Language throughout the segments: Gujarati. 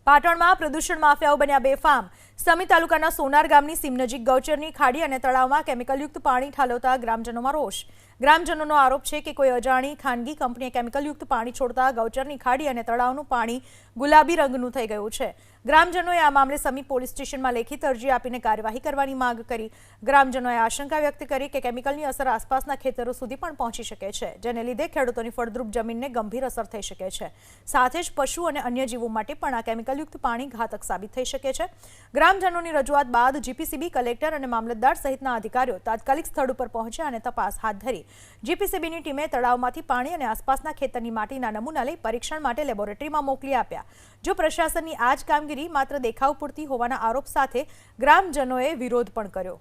પાટણમાં પ્રદૂષણ માફિયાઓ બન્યા બેફામ। સમી તાલુકાના સોનાર ગામની સીમ નજીક ગૌચરની ખાડી અને તળાવમાં કેમિકલયુક્ત પાણી ઠાલવતા ગ્રામજનોમાં રોષ। ગ્રામજનોનો આરોપ છે કે કોઈ અજાણી ખાનગી કંપનીએ કેમિકલયુક્ત પાણી છોડતા ગૌચરની ખાડી અને તળાવનું પાણી ગુલાબી રંગનું થઈ ગયું છે। ગ્રામજનોએ આ મામલે સમી પોલીસ સ્ટેશનમાં લેખિત અરજી આપીને કાર્યવાહી કરવાની માંગ કરી। ગ્રામજનોએ આશંકા વ્યક્ત કરી કે કેમિકલની અસર આસપાસના ખેતરો સુધી પણ પહોંચી શકે છે, જેને લીધે ખેડૂતોની ફળદ્રુપ જમીનને ગંભીર અસર થઈ શકે છે। સાથે જ પશુ અને અન્ય જીવો માટે પણ આ કેમિકલયુક્ત પાણી ઘાતક સાબિત થઈ શકે છે। ગ્રામજનોની રજૂઆત બાદ જીપીસીબી, કલેક્ટર અને મામલતદાર સહિતના અધિકારીઓ તાત્કાલિક સ્થળ ઉપર પહોંચ્યા અને તપાસ હાથ ધરી। જીપીસીબીની ટીમે તળાવમાંથી પાણી અને આસપાસના ખેતરની માટીના નમૂના લઈ પરીક્ષણ માટે લેબોરેટરીમાં મોકલી આપ્યા। જો પ્રશાસનની આ જ કામગીરી માત્ર દેખાવ પૂરતી હોવાના આરોપ સાથે ગ્રામજનોએ વિરોધ પણ કર્યો।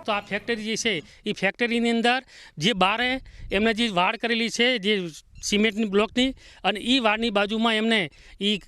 તો આ ફેક્ટરી જે છે એ ફેક્ટરીની અંદર જે બારે એમને જે વાડ કરેલી છે જે સિમેન્ટની બ્લોકની, અને એ વાડની બાજુમાં એમને એ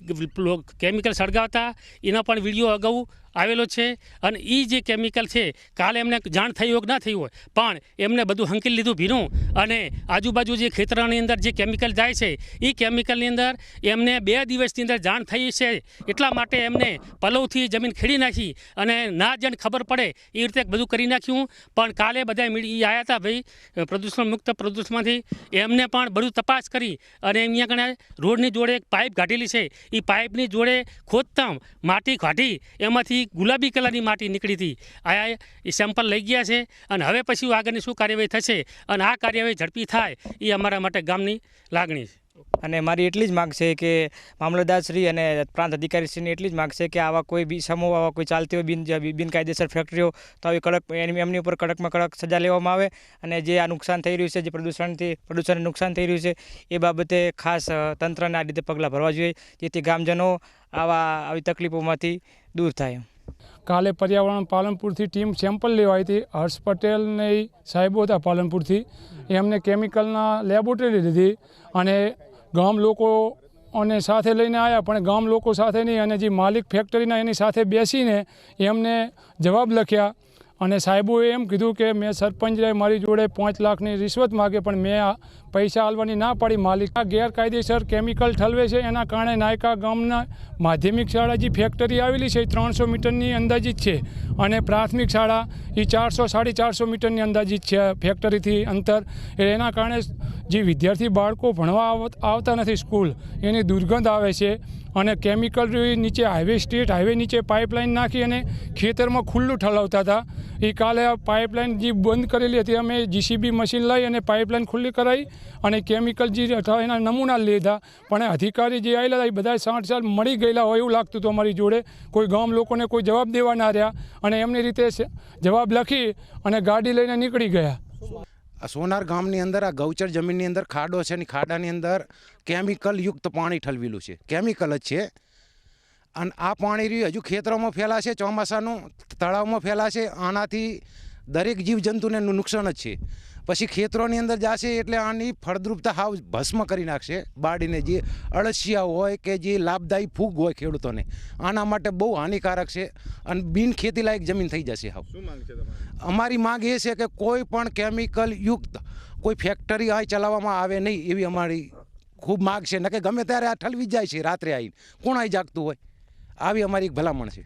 કેમિકલ સળગાવતા એનો પણ વિડીયો અગાઉ આવેલો છે। અને એ જે કેમિકલ છે કાલે એમને જાણ થઈ હોય કે ના થઈ હોય પણ એમને બધું હંકેલી લીધું ભીનું, અને આજુબાજુ જે ખેતરોની અંદર જે કેમિકલ જાય છે એ કેમિકલની અંદર એમને 2 દિવસની અંદર જાણ થઈ છે, એટલા માટે એમને પલવથી જમીન ખેડી નાખી અને ના જણ ખબર પડે એ રીતે બધું કરી નાખ્યું। પણ કાલે બધા આવ્યા હતા ભાઈ પ્રદૂષણ મુક્ત પ્રદૂષણમાંથી, એમને પણ બધું તપાસ કરી અને અહીંયા કણે રોડની જોડે એક પાઇપ કાઢેલી છે, એ પાઇપની જોડે ખોદતા માટી કાઢી એમાંથી ગુલાબી કલરની માટી નીકળી હતી। આ એ સેમ્પલ લઈ ગયા છે અને હવે પછી આગળની શું કાર્યવાહી થશે અને આ કાર્યવાહી ઝડપી થાય એ અમારા માટે ગામની લાગણી છે। અને મારી એટલી જ માગ છે કે મામલતદારશ્રી અને પ્રાંત અધિકારીશ્રીની એટલી જ માગ છે કે આવા કોઈ બી સમૂહ આવા કોઈ ચાલતી હોય બિનકાયદેસર ફેક્ટરીઓ તો આવી કડક એમની ઉપર કડકમાં કડક સજા લેવામાં આવે। અને જે આ નુકસાન થઈ રહ્યું છે, જે પ્રદૂષણને નુકસાન થઈ રહ્યું છે એ બાબતે ખાસ તંત્રને આ રીતે પગલાં ભરવા જોઈએ, જેથી ગામજનો આવી તકલીફોમાંથી દૂર થાય। કાલે પર્યાવરણ પાલનપુરથી ટીમ સેમ્પલ લેવા આવી હતી। હર્ષ પટેલ ને સાહેબો હતા પાલનપુરથી, એમને કેમિકલના લેબોરેટરી લીધી અને ગામ લોકોને સાથે લઈને આવ્યા, પણ ગામ લોકો સાથે નહીં, અને જે માલિક ફેક્ટરીના એની સાથે બેસીને એમને જવાબ લખ્યા। અને સાહેબોએ એમ કીધું કે મેં સરપંચે મારી જોડે 5 લાખની રિશ્વત માગે પણ મેં પૈસા આલવાની ના પાડી। માલિક આ ગેરકાયદેસર કેમિકલ ઠલવે છે, એના કારણે નાયકા ગામના માધ્યમિક શાળા જે ફેક્ટરી આવેલી છે એ 300 મીટરની અંદાજિત છે, અને પ્રાથમિક શાળા એ 400-450 મીટરની અંદાજિત છે ફેક્ટરીથી અંતર। એના કારણે જે વિદ્યાર્થી બાળકો ભણવા આવતા નથી સ્કૂલ, એની દુર્ગંધ આવે છે। અને કેમિકલ નીચે સ્ટેટ હાઈવે નીચે પાઇપલાઇન નાખી અને ખેતરમાં ખુલ્લું ઠલાવતા હતા। એ કાલે આ પાઇપલાઇન જે બંધ કરેલી હતી અમે જીસીબી મશીન લઈ અને પાઇપલાઇન ખુલ્લી કરાવી અને કેમિકલ જે એના નમૂના લીધા, પણ અધિકારી જે આવેલા હતા એ બધા 60 મળી ગયેલા હોય એવું લાગતું હતું અમારી જોડે। કોઈ ગામ લોકોને કોઈ જવાબ દેવા ના રહ્યા અને એમની રીતે જવાબ લખી અને ગાડી લઈને નીકળી ગયા। સોનાર ગામની અંદર આ ગૌચર જમીનની અંદર ખાડો છે, અને ખાડાની અંદર કેમિકલ યુક્ત પાણી ઠલવેલું છે, કેમિકલ જ છે। અને આ પાણી હજુ ખેતરોમાં ફેલાશે, ચોમાસાનું તળાવમાં ફેલાશે, આનાથી દરેક જીવજંતુને નુકસાન જ છે। પછી ખેતરોની અંદર જશે એટલે આની ફળદ્રુપતા હાવ ભસ્મ કરી નાખશે, બાળીને જે અળસિયા હોય કે જે લાભદાયી ફૂગ હોય ખેડૂતોને આના માટે બહુ હાનિકારક છે અને બિન ખેતીલાયક જમીન થઈ જશે હાવ। અમારી માંગ એ છે કે કોઈ પણ કેમિકલ યુક્ત કોઈ ફેક્ટરી અહીં ચલાવવામાં આવે નહીં એવી અમારી ખૂબ માંગ છે। ન કે ગમે ત્યારે આ ઠલવી જાય છે રાત્રે આવીને, કોણ અહીં જાગતું હોય, આવી અમારી એક ભલામણ છે।